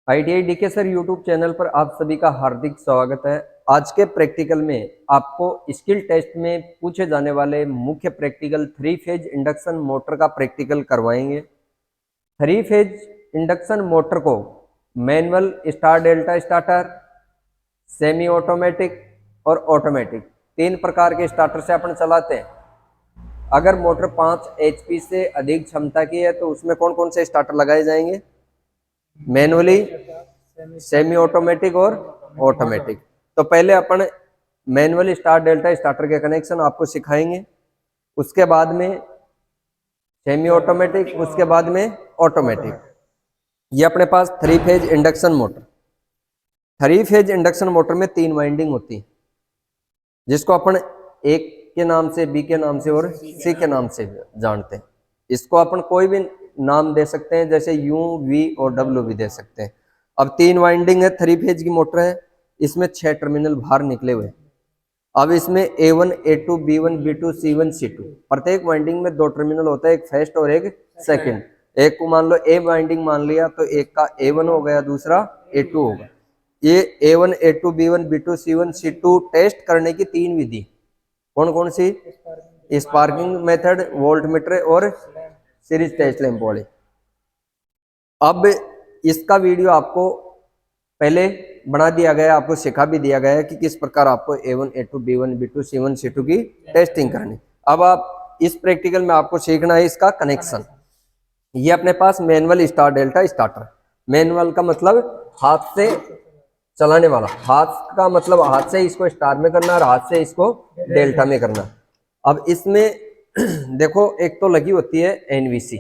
ITI DK sir YouTube channel पर आप सभी का हार्दिक स्वागत है। आज के प्रैक्टिकल में आपको स्किल टेस्ट में पूछे जाने वाले मुख्य प्रैक्टिकल 3 फेज इंडक्शन मोटर का प्रैक्टिकल करवाएंगे। 3 फेज इंडक्शन मोटर को manual star delta starter, semi automatic और ऑटोमेटिक 3 प्रकार के स्टार्टर से अपन चलाते हैं। अगर मोटर 5 HP से अधिक क्षमता की है तो उसमें कौन कौन से स्टार्टर लगाए जाएंगे? मैनुअली, सेमी ऑटोमेटिक और ऑटोमेटिक। तो पहले अपन मैनुअली स्टार डेल्टा स्टार्टर के कनेक्शन आपको सिखाएंगे, उसके बाद में सेमी ऑटोमेटिक, उसके बाद में ऑटोमेटिक। ये अपने पास 3 phase induction motor. 3 phase induction motor में 3 वाइंडिंग होती है, जिसको अपन एक के नाम से, बी के नाम से और सी के नाम से जानते हैं। इसको अपन कोई भी नाम दे सकते हैं, जैसे यू, वी और डब्ल्यू भी दे सकते हैं। अब 3 वाइंडिंग है, 3 फेज की मोटर है, इसमें 6 टर्मिनल बाहर निकले हुए हैं। अब इसमें A1, A2, B1, B2, C1, C2 प्रत्येक वाइंडिंग में 2 टर्मिनल होता है, एक फर्स्ट और एक सेकंड। एक को मान लो ए वाइंडिंग मान लिया तो एक का A1 हो गया, दूसरा A2 होगा। ये A1, A2, B1, B2, C1, C2 test करने की 3 विधि कौन कौन सी? स्पार्किंग मेथड, वोल्टमीटर और सीरीज टेस्ट लैंप वाली। अब इसका वीडियो आपको पहले बना दिया गया, आपको सिखा भी दिया गया है कि किस प्रकार आपको A1, A2, B1, B2, C1, C2 की टेस्टिंग करनी। अब आप इस प्रैक्टिकल में आपको सीखना है इसका कनेक्शन। ये अपने पास manual star delta starter. Manual का मतलब हाथ से चलाने वाला, हाथ का मतलब हाथ से इसको स्टार में करना और हाथ से इसको डेल्टा में करना। अब इसमें देखो, एक तो लगी होती है एनवीसी,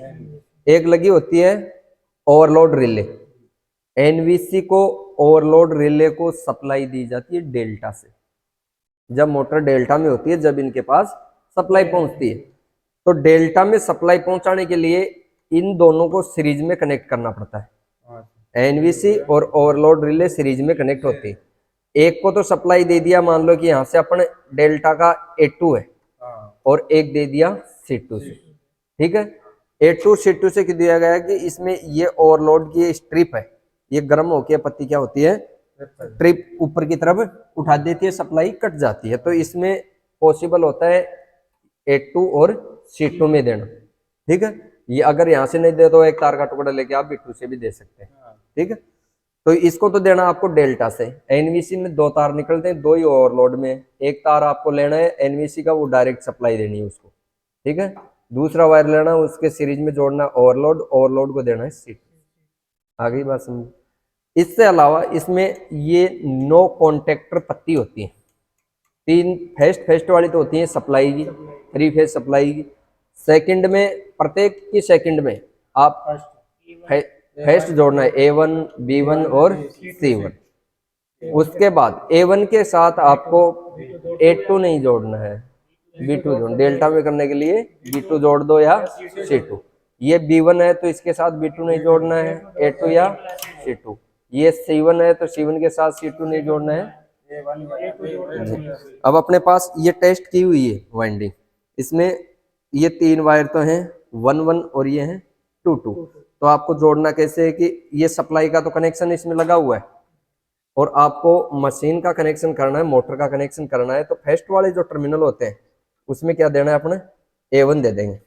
एक लगी होती है ओवरलोड रिले। एनवीसी को, ओवरलोड रिले को सप्लाई दी जाती है डेल्टा से। जब मोटर डेल्टा में होती है, जब इनके पास सप्लाई पहुंचती है, तो डेल्टा में सप्लाई पहुंचाने के लिए इन दोनों को सीरीज में कनेक्ट करना पड़ता है। एनवीसी और ओवरलोड रिले सीरीज में कनेक्ट होती है। एक को तो सप्लाई दे दिया, मान लो कि यहां से अपन डेल्टा का A2 है और एक दे दिया C2 से, ठीक है। A2 C2 से दिया गया है कि इसमें ये ओवरलोड की स्ट्रिप है, ये गर्म होकर पत्ती क्या होती है, ट्रिप ऊपर की तरफ उठा देती है, सप्लाई कट जाती है। तो इसमें पॉसिबल होता है A2 और C2 में देना, ठीक है। ये अगर यहाँ से नहीं दे तो एक तार का टुकड़ा लेके आप B2 से भी दे सकते हैं, ठीक है। तो इसको तो देना आपको डेल्टा से। एनवीसी में 2 तार निकलते हैं, 2 ही ओवरलोड में। एक तार आपको लेना है एनवीसी का, वो डायरेक्ट सप्लाई देनी है उसको, ठीक है। दूसरा वायर लेना है, उसके सीरीज में जोड़ना है ओवरलोड, ओवरलोड को देना है सीट। आ गई बात समझ? इससे अलावा इसमें ये नो कॉन्टेक्टर पत्ती होती है। 3 फर्स्ट वाली तो होती है सप्लाई की, 3 फेज सप्लाई की। सेकंड में, प्रत्येक की सेकंड में आप फर्स्ट जोड़ना है A1, B1 और C1। उसके बाद A1 के साथ आपको A2 नहीं जोड़ना है, B2 जोड़, डेल्टा में करने के लिए B2 जोड़ दो या C2। ये B1 है तो इसके साथ B2 नहीं जोड़ना है, A2 या C2। ये C1 है तो C1 के साथ C2 नहीं जोड़ना है। अब अपने पास ये टेस्ट की हुई है वाइंडिंग, इसमें ये 3 वायर तो हैं 1-1 और ये हैं 2-2। तो आपको जोड़ना कैसे है कि ये सप्लाई का तो कनेक्शन इसमें लगा हुआ है और आपको मशीन का कनेक्शन करना है, मोटर का कनेक्शन करना है। तो फर्स्ट वाले जो टर्मिनल होते हैं उसमें क्या देना है, अपने A1 दे देंगे।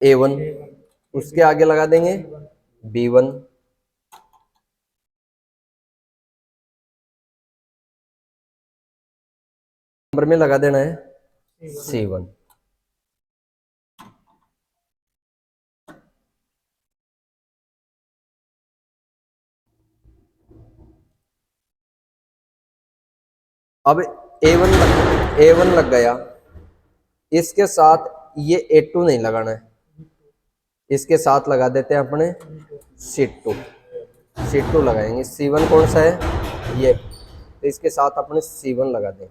A1, उसके आगे लगा देंगे B1, नंबर में लगा देना है C1। अब A1 लग गया, इसके साथ ये A2 नहीं लगाना है, इसके साथ लगा देते हैं अपने C2 लगाएंगे। C1 कौन सा है, ये, तो इसके साथ अपने C1 लगा दें,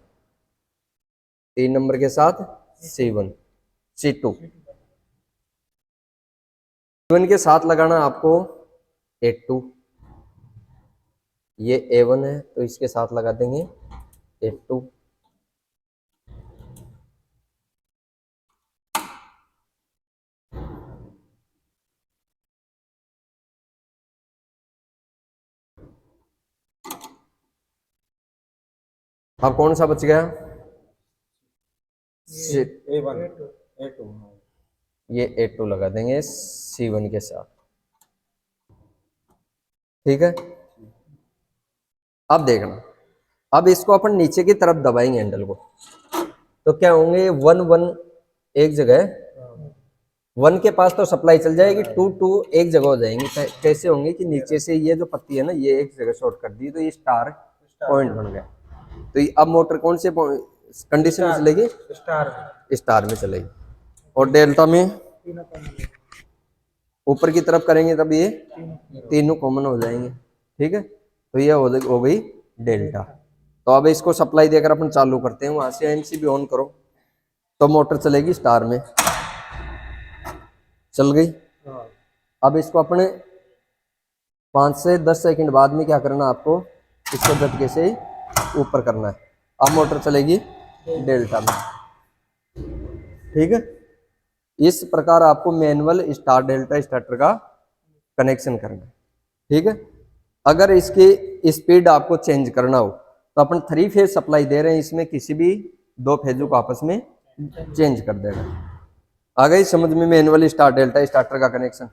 3 नंबर के साथ C1, C2। C1 के साथ लगाना आपको A2, ये A1 है तो इसके साथ लगा देंगे A2। अब कौन सा बच गया? A1 A2। ये A2 लगा देंगे C1 के साथ। ठीक है, अब देखना, अब इसको अपन नीचे की तरफ दबाएंगे हैंडल को, तो क्या होंगे 1 1 एक जगह, 1 के पास तो सप्लाई चल जाएगी, 2 2 एक जगह हो जाएंगी। कैसे होंगे कि नीचे से ये जो पत्ती है ना ये एक जगह शॉर्ट कर दी तो ये स्टार पॉइंट बन गया। तो ये अब मोटर कौन से कंडीशन में चलेगी? स्टार में चलेगी। और डेल्टा में ऊपर की तरफ करेंगे तब ये तीनों कॉमन हो जाएंगे। ठीक है, तो ये हो गई डेल्टा। तो अब इसको सप्लाई देकर अपन चालू करते हैं, वहां से एमसी भी ऑन करो तो मोटर चलेगी स्टार में, चल गई। अब इसको अपने 5 से 10 सेकंड बाद में क्या करना आपको, इसको झटके से ऊपर करना है। अब मोटर चलेगी डेल्टा में। ठीक है, इस प्रकार आपको मैनुअल स्टार डेल्टा स्टार्टर का कनेक्शन करना है। ठीक है, अगर इसकी स्पीड आपको चेंज करना हो तो अपन 3 फेज सप्लाई दे रहे हैं, इसमें किसी भी 2 फेजों को आपस में चेंज कर देगा। आ गई समझ में मैनुअल स्टार डेल्टा स्टार्टर का कनेक्शन?